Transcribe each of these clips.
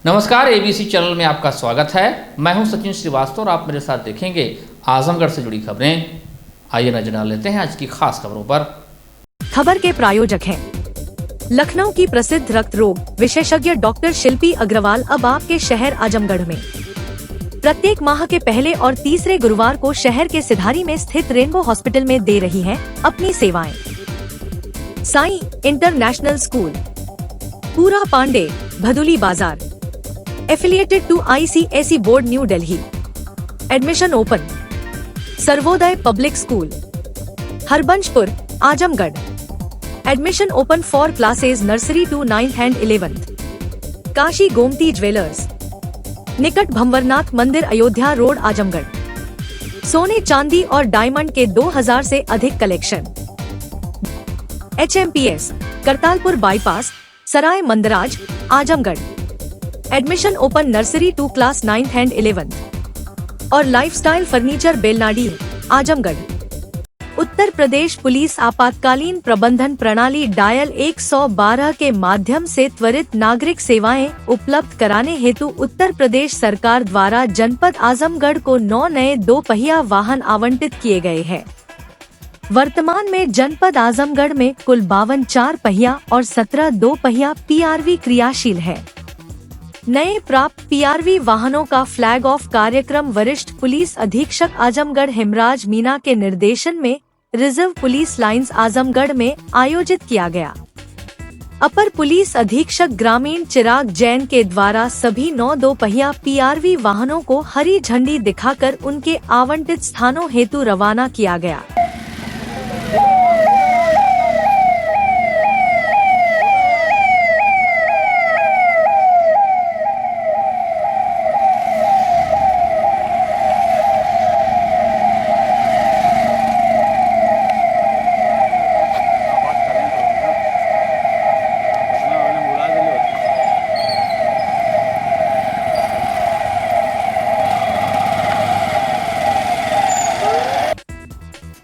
नमस्कार, ABC channel में आपका स्वागत है। मैं हूं सचिन श्रीवास्तव और आप मेरे साथ देखेंगे आजमगढ़ से जुड़ी खबरें। आइए नजर डाल लेते हैं आज की खास खबरों पर। खबर के प्रायोजक हैं लखनऊ की प्रसिद्ध रक्त रोग विशेषज्ञ डॉक्टर शिल्पी अग्रवाल अब आपके शहर आजमगढ़ में प्रत्येक माह के पहले और तीसरे गुरुवार को शहर के सिधारी में स्थित रेनबो हॉस्पिटल में दे रही हैं अपनी सेवाएं। साई इंटरनेशनल स्कूल, पूरा Pandey, Bhaduli Bazar, affiliated to ICSE board New Delhi. Admission open. Sarvodaya public school, Harbanshpur, Azamgarh. Admission open for classes nursery to 9th and 11th। Kashi Gomti jewellers, निकट भंवरनाथ मंदिर, अयोध्या रोड, आजमगढ़। सोने चांदी और डायमंड के 2000 से अधिक collection. HMPS, Kartalpur bypass, Sarai Mandraj, Azamgarh. Admission open nursery to class 9th and 11th। और lifestyle furniture, Belnadi, Azamgarh. Uttar Pradesh police आपातकालीन प्रबंधन प्रणाली डायल 112 के माध्यम से त्वरित नागरिक सेवाएं उपलब्ध कराने हेतु उत्तर प्रदेश सरकार द्वारा जनपद आजमगढ़ को 9 नए 2 पहिया वाहन आवंटित किए गए हैं। वर्तमान में जनपद आजमगढ़ में कुल 52 4 पहिया और 17 2 पहिया PRV क्रियाशील है। नए प्राप्त PRV वाहनों का फ्लैग ऑफ कार्यक्रम वरिष्ठ पुलिस अधीक्षक आजमगढ़ हिमराज मीना के निर्देशन में रिजर्व पुलिस लाइंस आजमगढ़ में आयोजित किया गया। अपर पुलिस अधीक्षक ग्रामीण चिराग जैन के द्वारा सभी 9 2 पहिया PRV वाहनों को हरी झंडी दिखाकर उनके आवंटित स्थानों हेतु रवाना किया गया।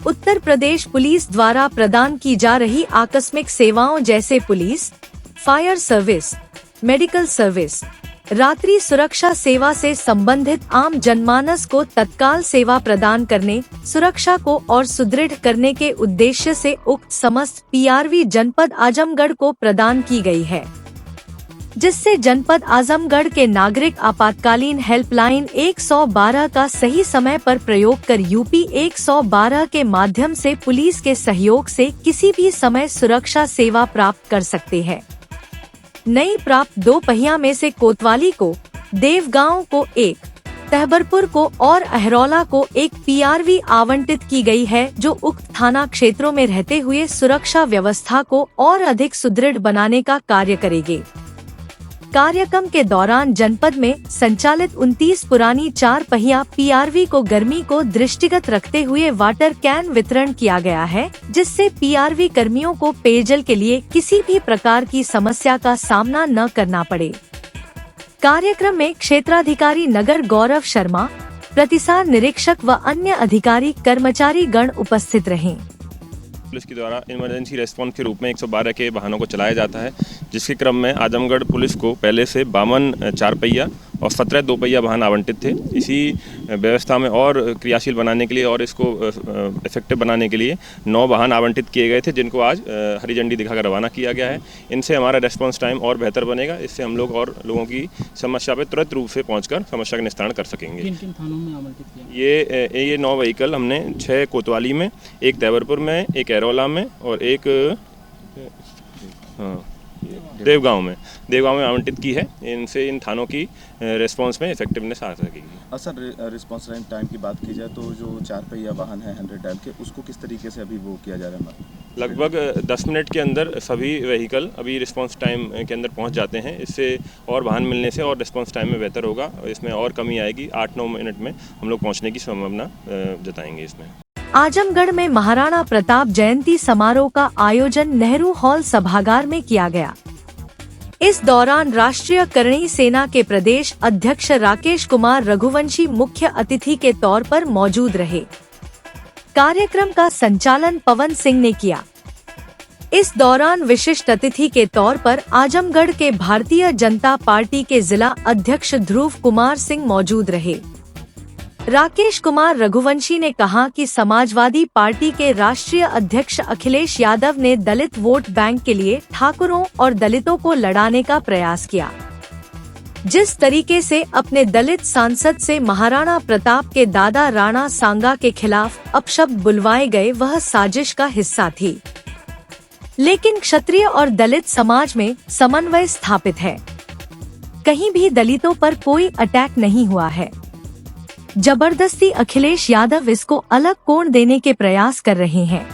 उत्तर प्रदेश पुलिस द्वारा प्रदान की जा रही आकस्मिक सेवाओं जैसे police, fire service, medical service, रात्रि सुरक्षा सेवा से संबंधित आम जनमानस को तत्काल सेवा प्रदान करने, सुरक्षा को और सुदृढ़ करने के उद्देश्य से उक्त समस्त PRV जनपद आजमगढ़ को प्रदान की गई है, जिससे जनपद आजमगढ़ के नागरिक आपातकालीन हेल्पलाइन 112 का सही समय पर प्रयोग कर UP 112 के माध्यम से पुलिस के सहयोग से किसी भी समय सुरक्षा सेवा प्राप्त कर सकते हैं। नई प्राप्त 2 पहिया में से कोतवाली को, देवगांव को 1, तहबरपुर को और अहरौला को 1 PRV आवंटित की गई है, जो उक्त थाना क्षेत्रों में रहते हुए सुरक्षा व्यवस्था को और अधिक सुदृढ़ बनाने का कार्य करेंगे। कार्यक्रम के दौरान जनपद में संचालित 29 पुरानी 4 पहिया PRV को गर्मी को दृष्टिगत रखते हुए वाटर कैन वितरण किया गया है, जिससे PRV कर्मियों को पेयजल के लिए किसी भी प्रकार की समस्या का सामना न करना पड़े। कार्यक्रम में क्षेत्राधिकारी नगर गौरव शर्मा, प्रतिसाद निरीक्षक व अन्य अधिकारी कर्मचारी गण उपस्थित रहे। पुलिस के द्वारा इमरजेंसी रेस्पॉन्स के रूप में 112 के वाहनों को चलाया जाता है, जिसके क्रम में आजमगढ़ पुलिस को पहले से 52 4 पहिया और 17 2 पहिया वाहन आवंटित थे। इसी व्यवस्था में और क्रियाशील बनाने के लिए और इसको इफेक्टिव बनाने के लिए 9 वाहन आवंटित किए गए थे, जिनको आज हरी झंडी दिखाकर रवाना किया गया है। इनसे हमारा रेस्पॉन्स टाइम और बेहतर बनेगा। इससे हम लोग और लोगों की समस्या पर तुरंत रूप से पहुंचकर समस्या का निस्तारण कर सकेंगे। किन थानों में आवंटित किया? ये 9 व्हीकल हमने 6 कोतवाली में, 1 तहबरपुर में, 1 एरोला में और 1 देवगांव में आवंटित की है। इनसे इन थानों की रिस्पांस में इफेक्टिवनेस आ सकेगी। सर, रिस्पांस टाइम की बात की जाए तो जो 4 पहिया वाहन है 100 के, उसको किस तरीके से अभी वो किया जा रहा है? लगभग 10 मिनट के अंदर सभी व्हीकल अभी रिस्पांस टाइम के अंदर पहुंच जाते हैं। इससे और वाहन मिलने से और रिस्पांस टाइम में बेहतर होगा। इसमें और कमी आएगी। 8-9 मिनट में हम लोग पहुँचने की संभावना जताएंगे। इसमें आजमगढ़ में महाराणा प्रताप जयंती समारोह का आयोजन नेहरू हॉल सभागार में किया गया। इस दौरान राष्ट्रीय करणी सेना के प्रदेश अध्यक्ष राकेश कुमार रघुवंशी मुख्य अतिथि के तौर पर मौजूद रहे। कार्यक्रम का संचालन पवन सिंह ने किया। इस दौरान विशिष्ट अतिथि के तौर पर आजमगढ़ के भारतीय जनता पार्टी के जिला अध्यक्ष ध्रुव कुमार सिंह मौजूद रहे। राकेश कुमार रघुवंशी ने कहा कि समाजवादी पार्टी के राष्ट्रीय अध्यक्ष अखिलेश यादव ने दलित वोट बैंक के लिए ठाकुरों और दलितों को लड़ाने का प्रयास किया। जिस तरीके से अपने दलित सांसद से महाराणा प्रताप के दादा राणा सांगा के खिलाफ अपशब्द बुलवाए गए, वह साजिश का हिस्सा थी। लेकिन क्षत्रिय और दलित समाज में समन्वय स्थापित है। कहीं भी दलितों पर कोई अटैक नहीं हुआ है। जबरदस्ती अखिलेश यादव इसको अलग कोण देने के प्रयास कर रहे हैं।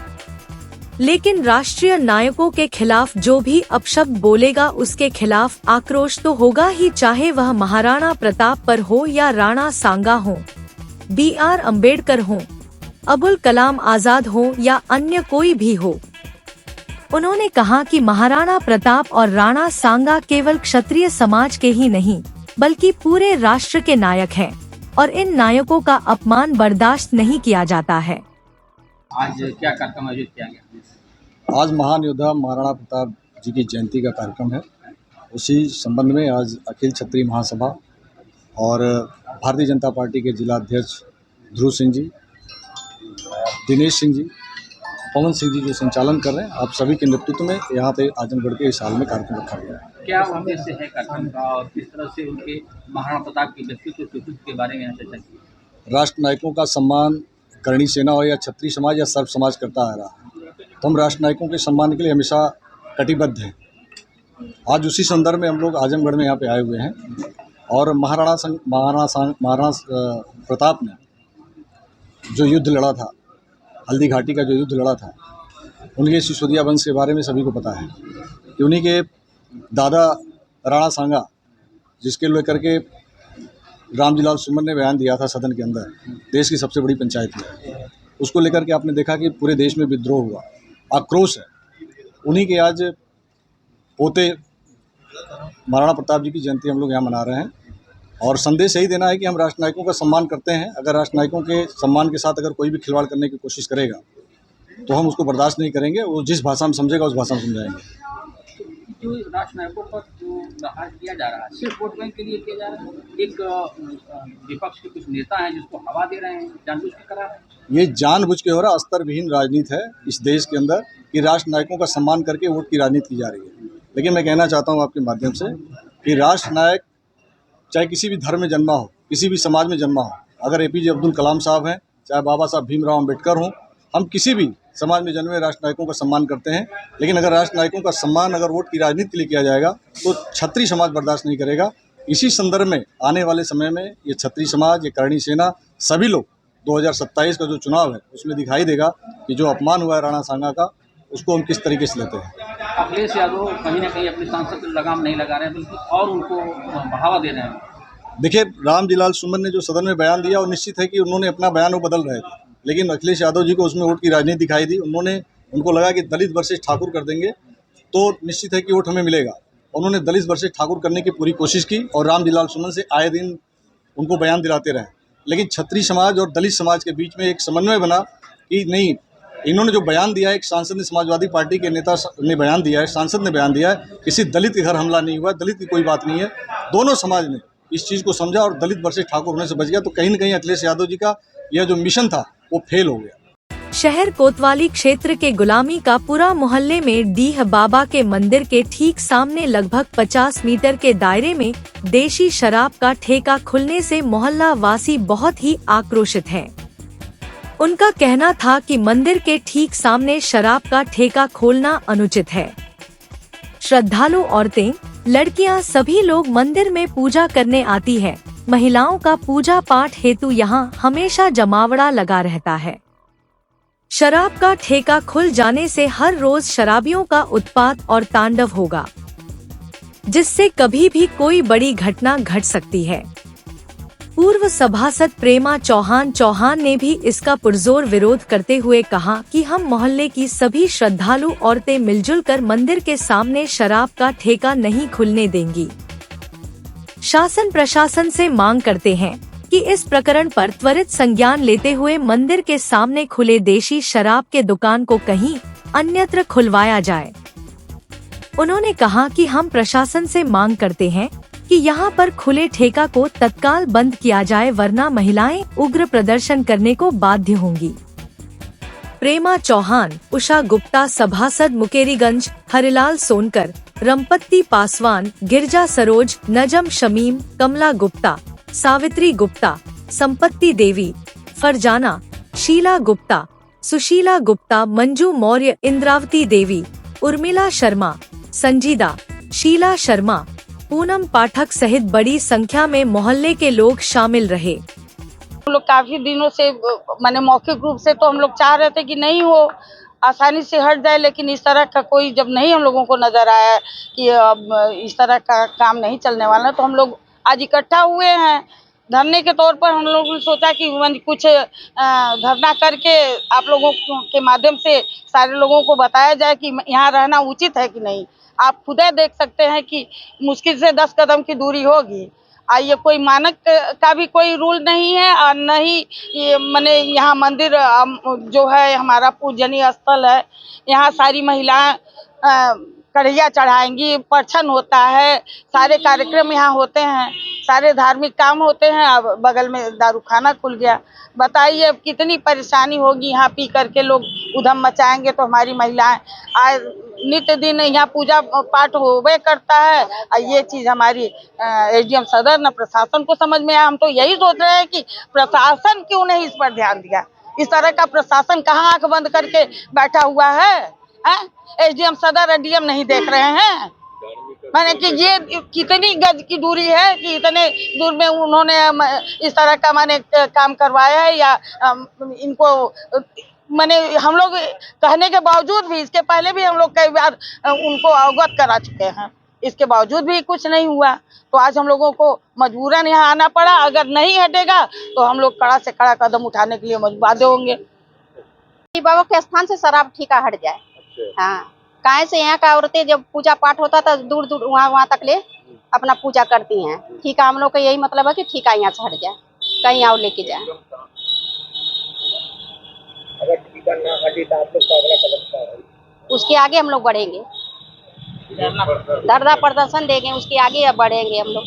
लेकिन राष्ट्रीय नायकों के खिलाफ जो भी अपशब्द बोलेगा उसके खिलाफ आक्रोश तो होगा ही, चाहे वह महाराणा प्रताप पर हो या राणा सांगा हो, BR अम्बेडकर हो, अबुल कलाम आजाद हो या अन्य कोई भी हो। उन्होंने कहा कि महाराणा प्रताप और राणा सांगा केवल क्षत्रिय समाज के ही नहीं बल्कि पूरे राष्ट्र के नायक हैं और इन नायकों का अपमान बर्दाश्त नहीं किया जाता है। आज क्या कार्यक्रम आयोजित किया गया? आज महान योद्धा महाराणा प्रताप जी की जयंती का कार्यक्रम है। उसी संबंध में आज अखिल क्षत्रिय महासभा और भारतीय जनता पार्टी के जिला अध्यक्ष ध्रुव सिंह जी, दिनेश सिंह जी, पवन सिंह जी जो संचालन कर रहे हैं, आप सभी के नेतृत्व में यहाँ पे आजमगढ़ के इस हाल में कार्यक्रम रखा गया है। क्या उद्देश्य है कार्यक्रम का और किस तरह से उनके महाराणा प्रताप के व्यक्तित्व के बारे में चर्चा की? राष्ट्र नायकों का सम्मान करणी सेना हो या क्षत्रिय समाज या सर्व समाज करता आ रहा है, तो हम राष्ट्र नायकों के सम्मान के लिए हमेशा कटिबद्ध हैं। आज उसी संदर्भ में हम लोग आजमगढ़ में यहाँ पे आए हुए हैं और महाराणा प्रताप ने जो युद्ध लड़ा था, हल्दी घाटी का जो युद्ध लड़ा था, उनके सिसोदिया वंश के बारे में सभी को पता है कि उन्हीं के दादा राणा सांगा, जिसके लेकर के रामजीलाल सुमन ने बयान दिया था सदन के अंदर, देश की सबसे बड़ी पंचायत में, उसको लेकर के आपने देखा कि पूरे देश में विद्रोह हुआ, आक्रोश है। उन्हीं के आज पोते महाराणा प्रताप जी की जयंती हम लोग यहाँ मना रहे हैं और संदेश यही देना है कि हम राष्ट्र नायकों का सम्मान करते हैं। अगर राष्ट्र नायकों के सम्मान के साथ अगर कोई भी खिलवाड़ करने की कोशिश करेगा तो हम उसको बर्दाश्त नहीं करेंगे। वो जिस भाषा में समझेगा उस भाषा में समझाएंगे। जो राष्ट्र नायकों पर जो बहाल किया जा रहा है सिर्फ वोट बैंक के लिए किया जा रहा है। एक विपक्ष के कुछ नेता हैं जिसको हवा दे रहे हैं, जानबूझ के करा रहे हैं। ये जानबूझ के हो रहा अस्तर विहीन राजनीति है इस देश के अंदर कि राष्ट्र नायकों का सम्मान करके वोट की राजनीति की जा रही है। लेकिन मैं कहना चाहता हूँ आपके माध्यम से कि राष्ट्र नायक चाहे किसी भी धर्म में जन्मा हो, किसी भी समाज में जन्मा हो, अगर APJ अब्दुल कलाम साहब हैं, चाहे बाबा साहब भीमराव अम्बेडकर हों, हम किसी भी समाज में जन्मे राष्ट्र नायकों का सम्मान करते हैं। लेकिन अगर राष्ट्र नायकों का सम्मान अगर वोट की राजनीति के लिए किया जाएगा तो क्षत्रिय समाज बर्दाश्त नहीं करेगा। इसी संदर्भ में आने वाले समय में ये क्षत्रिय समाज, ये करणी सेना, सभी लोग 2027 का जो चुनाव है उसमें दिखाई देगा कि जो अपमान हुआ है राणा सांगा का, उसको हम किस तरीके से लेते हैं। अखिलेश यादव कहीं ना कहीं अपने सांसद पर लगाम नहीं लगा रहे हैं बल्कि और उनको बढ़ावा दे रहे हैं। देखिए, रामजीलाल सुमन ने जो सदन में बयान दिया और निश्चित है कि उन्होंने अपना बयान वो बदल रहे थे, लेकिन अखिलेश यादव जी को उसमें वोट की राजनीति दिखाई दी। उनको लगा कि दलित वर्सेस ठाकुर कर देंगे तो निश्चित है कि वोट हमें मिलेगा। उन्होंने दलित वर्सेस ठाकुर करने की पूरी कोशिश की और रामजीलाल सुमन से आए दिन उनको बयान दिलाते रहे। लेकिन क्षत्रिय समाज और दलित समाज के बीच में एक समन्वय बना कि नहीं, इन्होंने जो बयान दिया है, एक सांसद ने, समाजवादी पार्टी के नेता ने बयान दिया है, सांसद ने बयान दिया है, किसी दलित के घर हमला नहीं हुआ, दलित की कोई बात नहीं है। दोनों समाज ने इस चीज़ को समझा और दलित वर्सेस ठाकुर होने से बच गया। तो कहीं न कहीं अखिलेश यादव जी का यह जो मिशन था वो फेल हो गया। शहर कोतवाली क्षेत्र के गुलामी का पूरा मोहल्ले में डीह बाबा के मंदिर के ठीक सामने लगभग 50 मीटर के दायरे में देशी शराब का ठेका खुलने से मोहल्ला वासी बहुत ही आक्रोशित हैं। उनका कहना था कि मंदिर के ठीक सामने शराब का ठेका खोलना अनुचित है। श्रद्धालु औरतें, लड़कियां, सभी लोग मंदिर में पूजा करने आती हैं। महिलाओं का पूजा पाठ हेतु यहां हमेशा जमावड़ा लगा रहता है। शराब का ठेका खुल जाने से हर रोज शराबियों का उत्पात और तांडव होगा, जिससे कभी भी कोई बड़ी घटना घट सकती है। पूर्व सभासद प्रेमा चौहान ने भी इसका पुरजोर विरोध करते हुए कहा कि हम मोहल्ले की सभी श्रद्धालु औरतें मिलजुल कर मंदिर के सामने शराब का ठेका नहीं खुलने देंगी। शासन प्रशासन से मांग करते हैं कि इस प्रकरण पर त्वरित संज्ञान लेते हुए मंदिर के सामने खुले देशी शराब के दुकान को कहीं अन्यत्र खुलवाया जाए। उन्होंने कहा कि हम प्रशासन से मांग करते हैं कि यहाँ पर खुले ठेका को तत्काल बंद किया जाए, वरना महिलाएं उग्र प्रदर्शन करने को बाध्य होंगी। प्रेमा चौहान, उषा गुप्ता सभासद मुकेरीगंज, हरिलाल सोनकर, रमपत्ती पासवान, गिरजा सरोज, नजम शमीम, कमला गुप्ता, सावित्री गुप्ता, संपत्ति देवी, फरजाना, शीला गुप्ता, सुशीला गुप्ता, मंजू मौर्य, इंद्रावती देवी, उर्मिला शर्मा, संजीदा, शीला शर्मा, पूनम पाठक सहित बड़ी संख्या में मोहल्ले के लोग शामिल रहे। हम लोग काफी दिनों से माने मौखिक रूप से तो हम लोग चाह रहे थे कि नहीं हो, आसानी से हट जाए, लेकिन इस तरह का कोई जब नहीं हम लोगों को नजर आया कि अब इस तरह का काम नहीं चलने वाला, तो हम लोग आज इकट्ठा हुए हैं। धरने के तौर पर हम लोगों ने सोचा कि कुछ धरना करके आप लोगों के माध्यम से सारे लोगों को बताया जाए कि यहाँ रहना उचित है कि नहीं। आप खुद देख सकते हैं कि मुश्किल से 10 कदम की दूरी होगी। ये कोई मानक का भी कोई रूल नहीं है और न ही ये माने यहाँ मंदिर जो है हमारा पूजनीय स्थल है। यहाँ सारी महिलाएं कढ़ैया चढ़ाएंगी, परछन होता है, सारे कार्यक्रम यहाँ होते हैं, सारे धार्मिक काम होते हैं। अब बगल में दारूखाना खुल गया, बताइए अब कितनी परेशानी होगी। यहाँ पी करके लोग उधम मचाएंगे तो हमारी महिलाएं आज नित्य दिन यहाँ पूजा पाठ होवे करता है। और ये चीज़ हमारी एसडीएम सदर न प्रशासन को समझ में आया। हम तो यही सोच रहे हैं कि प्रशासन क्यों नहीं इस पर ध्यान दिया। इस तरह का प्रशासन कहाँ आंख बंद करके बैठा हुआ है? एसडीएम सदर डीएम नहीं देख रहे हैं माने कि ये कितनी गज की दूरी है कि इतने दूर में उन्होंने इस तरह का माने काम करवाया है। या इनको माने हम लोग कहने के बावजूद भी, इसके पहले भी हम लोग कई बार उनको अवगत करा चुके हैं, इसके बावजूद भी कुछ नहीं हुआ। तो आज हम लोगों को मजबूरन यहाँ आना पड़ा। अगर नहीं हटेगा तो हम लोग कड़ा से कड़ा कदम उठाने के लिए मजबूर होंगे। बाबा के स्थान से शराब ठीका हट जाए। हाँ, काहे से यहाँ का औरतें जब पूजा पाठ होता था दूर दूर वहाँ तक ले अपना पूजा करती हैं। ठीका हम लोग का यही मतलब है कि ठीका यहाँ से हट जाए, कहीं और लेके जाए। अगर ठीका ना हटे तो आप लोग का अगला कदम क्या है? उसके आगे हम लोग बढ़ेंगे, धरना प्रदर्शन देंगे, उसके आगे बढ़ेंगे हम लोग।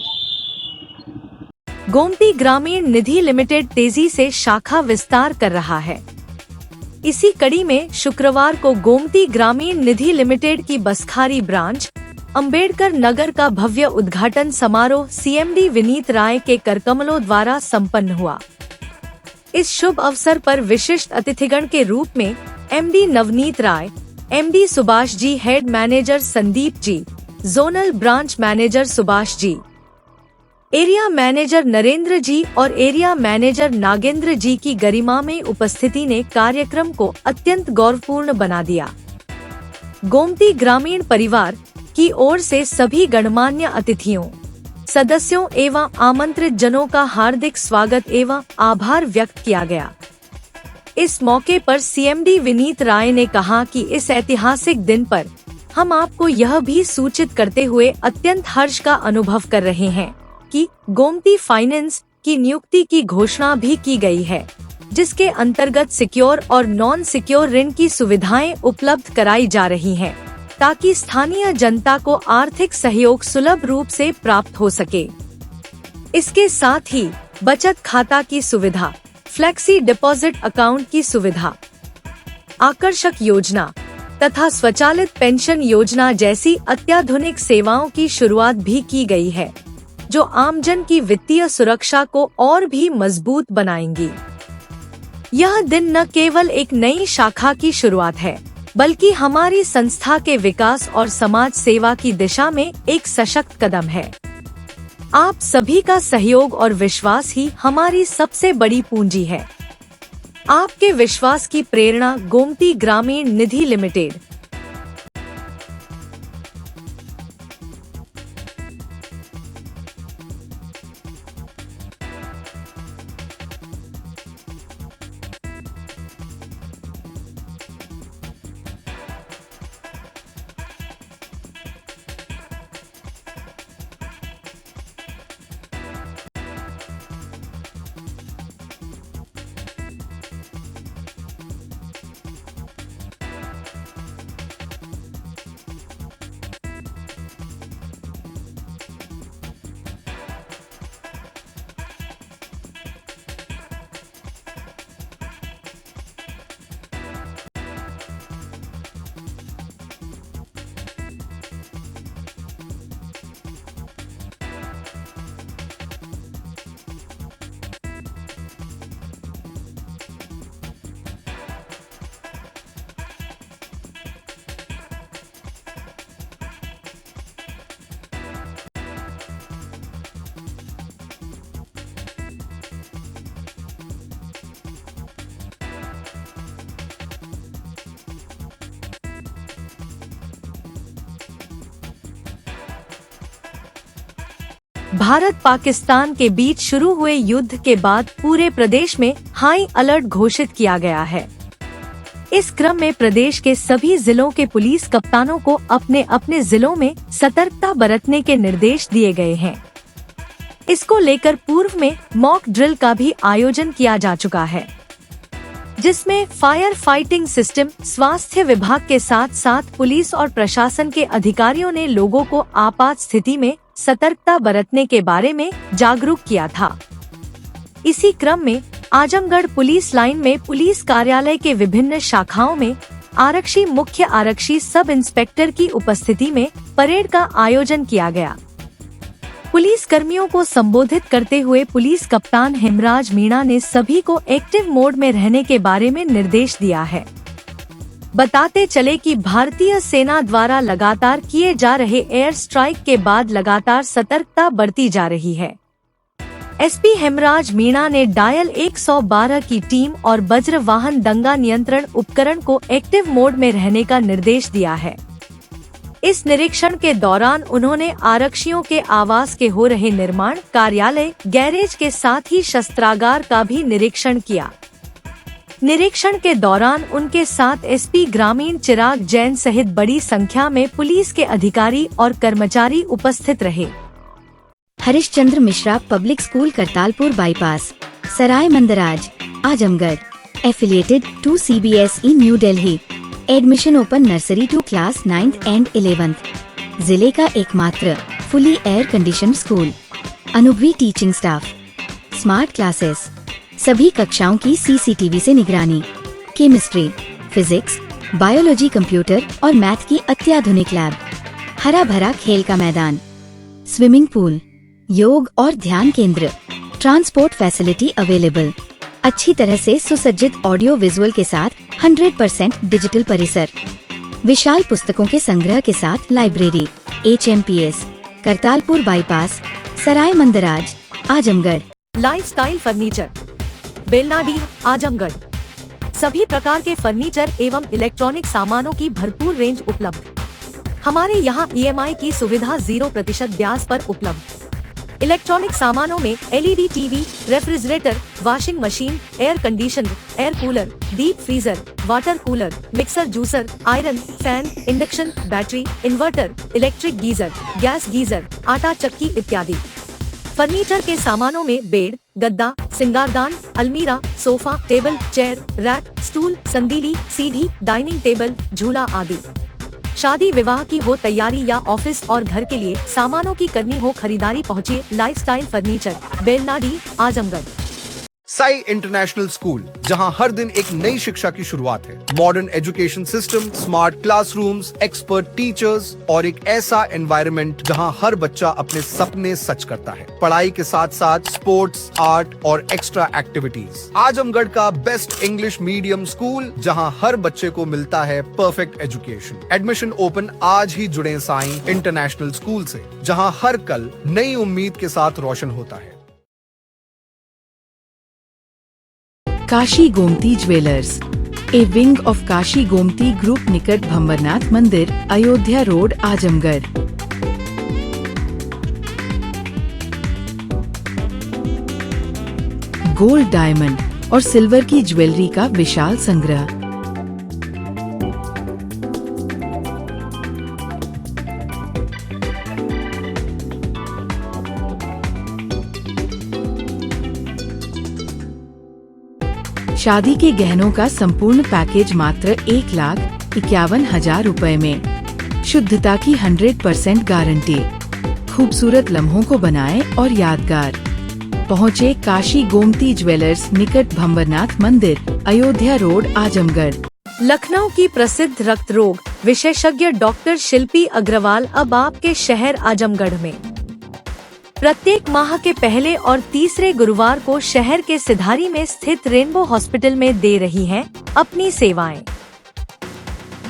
गोमती ग्रामीण निधि लिमिटेड तेजी से शाखा विस्तार कर रहा है। इसी कड़ी में शुक्रवार को गोमती ग्रामीण निधि लिमिटेड की बसखारी ब्रांच अंबेडकर नगर का भव्य उद्घाटन समारोह सीएमडी विनीत राय के करकमलों द्वारा संपन्न हुआ। इस शुभ अवसर पर विशिष्ट अतिथिगण के रूप में एमडी नवनीत राय, MD Subhash ji, head manager Sandeep ji, zonal branch manager Subhash ji, area manager Narendra जी और एरिया मैनेजर नागेंद्र जी की गरिमा में उपस्थिति ने कार्यक्रम को अत्यंत गौरवपूर्ण बना दिया। गोमती ग्रामीण परिवार की ओर से सभी गणमान्य अतिथियों, सदस्यों एवं आमंत्रित जनों का हार्दिक स्वागत एवं आभार व्यक्त किया गया। इस मौके पर सीएमडी विनीत राय ने कहा कि इस ऐतिहासिक दिन पर हम आपको यह भी सूचित करते हुए अत्यंत हर्ष का अनुभव कर रहे हैं कि गोमती फाइनेंस की नियुक्ति की घोषणा भी की गई है, जिसके अंतर्गत सिक्योर और नॉन सिक्योर ऋण की सुविधाएं उपलब्ध कराई जा रही हैं, ताकि स्थानीय जनता को आर्थिक सहयोग सुलभ रूप से प्राप्त हो सके। इसके साथ ही बचत खाता की सुविधा, फ्लेक्सी डिपॉजिट अकाउंट की सुविधा, आकर्षक योजना तथा स्वचालित पेंशन योजना जैसी अत्याधुनिक सेवाओं की शुरुआत भी की गई है, जो आमजन की वित्तीय सुरक्षा को और भी मजबूत बनाएंगी। यह दिन न केवल एक नई शाखा की शुरुआत है, बल्कि हमारी संस्था के विकास और समाज सेवा की दिशा में एक सशक्त कदम है। आप सभी का सहयोग और विश्वास ही हमारी सबसे बड़ी पूंजी है। आपके विश्वास की प्रेरणा गोमती ग्रामीण निधि लिमिटेड। भारत पाकिस्तान के बीच शुरू हुए युद्ध के बाद पूरे प्रदेश में हाई अलर्ट घोषित किया गया है। इस क्रम में प्रदेश के सभी जिलों के पुलिस कप्तानों को अपने अपने जिलों में सतर्कता बरतने के निर्देश दिए गए हैं। इसको लेकर पूर्व में मॉक ड्रिल का भी आयोजन किया जा चुका है, जिसमें फायर फाइटिंग सिस्टम, स्वास्थ्य विभाग के साथ साथ पुलिस और प्रशासन के अधिकारियों ने लोगों को आपात स्थिति में सतर्कता बरतने के बारे में जागरूक किया था। इसी क्रम में आजमगढ़ पुलिस लाइन में पुलिस कार्यालय के विभिन्न शाखाओं में आरक्षी मुख्य आरक्षी सब इंस्पेक्टर की उपस्थिति में परेड का आयोजन किया गया। पुलिस कर्मियों को संबोधित करते हुए पुलिस कप्तान हेमराज मीणा ने सभी को एक्टिव मोड में रहने के बारे में निर्देश दिया है। बताते चले कि भारतीय सेना द्वारा लगातार किए जा रहे एयर स्ट्राइक के बाद लगातार सतर्कता बढ़ती जा रही है। एसपी हेमराज मीणा ने डायल 112 की टीम और वज्र वाहन दंगा नियंत्रण उपकरण को एक्टिव मोड में रहने का निर्देश दिया है। इस निरीक्षण के दौरान उन्होंने आरक्षियों के आवास के हो रहे निर्माण, कार्यालय, गैरेज के साथ ही शस्त्रागार का भी निरीक्षण किया। निरीक्षण के दौरान उनके साथ एसपी ग्रामीण चिराग जैन सहित बड़ी संख्या में पुलिस के अधिकारी और कर्मचारी उपस्थित रहे। Harishchandra Mishra public school Kartalpur bypass, Sarai Mandraj, Azamgarh, affiliated to CBSE New Delhi. Admission open nursery to class 9th and 11th। जिले का एकमात्र फुली एयर कंडीशन स्कूल, अनुभवी टीचिंग स्टाफ, स्मार्ट क्लासेस, सभी कक्षाओं की CCTV से निगरानी, केमिस्ट्री, फिजिक्स, बायोलॉजी, कंप्यूटर और मैथ की अत्याधुनिक लैब, हरा भरा खेल का मैदान, स्विमिंग पूल, योग और ध्यान केंद्र, ट्रांसपोर्ट फैसिलिटी अवेलेबल, अच्छी तरह से सुसज्जित ऑडियो विजुअल के साथ 100% डिजिटल परिसर, विशाल पुस्तकों के संग्रह के साथ library. HMPS Kartalpur bypass, Sarai Mandraj, Azamgarh. Lifestyle furniture, Belnadi, Azamgarh. सभी प्रकार के फर्नीचर एवं इलेक्ट्रॉनिक सामानों की भरपूर रेंज उपलब्ध। हमारे यहाँ EMI की सुविधा 0% ब्याज पर उपलब्ध। इलेक्ट्रॉनिक सामानों में LED TV, refrigerator, washing machine, air conditioner, air cooler, deep freezer, water cooler, mixer juicer, iron, fan, induction, battery, inverter, electric geyser, gas geyser, आटा चक्की इत्यादि। फर्नीचर के सामानों में बेड, गद्दा, सिंगारदान, अलमीरा, sofa, table, chair, rack, stool, संदीली, सीढ़ी, डाइनिंग टेबल, झूला आदि। शादी विवाह की हो तैयारी या ऑफिस और घर के लिए सामानों की करनी हो खरीदारी, पहुँचिए lifestyle furniture, Belnadi, Azamgarh. Sai international school, जहां हर दिन एक नई शिक्षा की शुरुआत है। Modern education system, smart classrooms, expert teachers और एक ऐसा एनवायरनमेंट जहां हर बच्चा अपने सपने सच करता है। पढ़ाई के साथ साथ स्पोर्ट्स, आर्ट और एक्स्ट्रा एक्टिविटीज। आजमगढ़ का बेस्ट इंग्लिश मीडियम स्कूल, जहां हर बच्चे को मिलता है परफेक्ट एजुकेशन। एडमिशन ओपन आज ही जुड़े साई इंटरनेशनल स्कूल से, जहां हर कल नई उम्मीद के साथ रोशन होता है। Kashi Gomti jewellers, A wing of Kashi Gomti group, निकट भंवरनाथ मंदिर, Ayodhya road, Azamgarh. Gold, diamond और सिल्वर की ज्वेलरी का विशाल संग्रह। शादी के गहनों का संपूर्ण पैकेज मात्र 1,51,000 रुपए में। शुद्धता की 100% गारंटी। खूबसूरत लम्हों को बनाएं और यादगार। पहुँचे काशी गोमती ज्वेलर्स, निकट भंवरनाथ मंदिर, अयोध्या रोड, आजमगढ़। लखनऊ की प्रसिद्ध रक्त रोग विशेषज्ञ डॉक्टर शिल्पी अग्रवाल अब आपके शहर आजमगढ़ में। प्रत्येक माह के पहले और तीसरे गुरुवार को शहर के सिधारी में स्थित रेनबो हॉस्पिटल में दे रही हैं अपनी सेवाएं।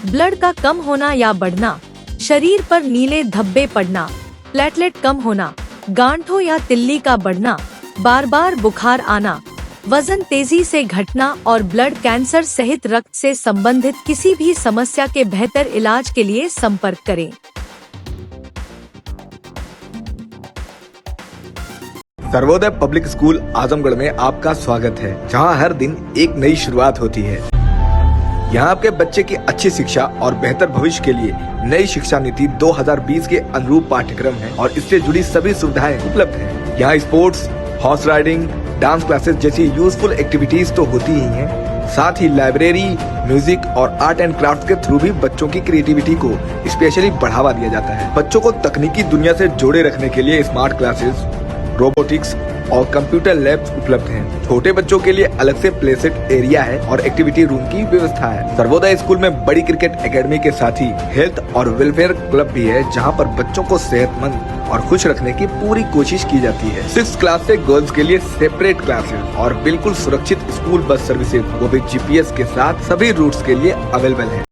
ब्लड का कम होना या बढ़ना, शरीर पर नीले धब्बे पड़ना, प्लेटलेट कम होना, गांठों या तिल्ली का बढ़ना, बार बार बुखार आना, वजन तेजी से घटना और ब्लड कैंसर सहित रक्त से संबंधित किसी भी समस्या के बेहतर इलाज के लिए संपर्क करें। सर्वोदय पब्लिक स्कूल आजमगढ़ में आपका स्वागत है, जहां हर दिन एक नई शुरुआत होती है। यहां आपके बच्चे की अच्छी शिक्षा और बेहतर भविष्य के लिए नई शिक्षा नीति 2020 के अनुरूप पाठ्यक्रम है और इससे जुड़ी सभी सुविधाएं उपलब्ध हैं। यहाँ sports, horse riding, dance classes जैसी यूजफुल एक्टिविटीज तो होती ही हैं, साथ ही लाइब्रेरी, म्यूजिक और आर्ट एंड क्राफ्ट के थ्रू भी बच्चों की क्रिएटिविटी को स्पेशली बढ़ावा दिया जाता है। बच्चों को तकनीकी दुनिया से जोड़े रखने के लिए स्मार्ट क्लासेस, रोबोटिक्स और कंप्यूटर लैब्स उपलब्ध हैं। छोटे बच्चों के लिए अलग से प्ले सेट एरिया है और एक्टिविटी रूम की व्यवस्था है। सर्वोदय स्कूल में बड़ी क्रिकेट एकेडमी के साथ ही हेल्थ और वेलफेयर क्लब भी है, जहां पर बच्चों को सेहतमंद और खुश रखने की पूरी कोशिश की जाती है। 6th क्लास से गर्ल्स के लिए सेपरेट क्लासेस और बिल्कुल सुरक्षित स्कूल बस सर्विसेज, वो भी GPS के साथ सभी रूट्स के लिए अवेलेबल है।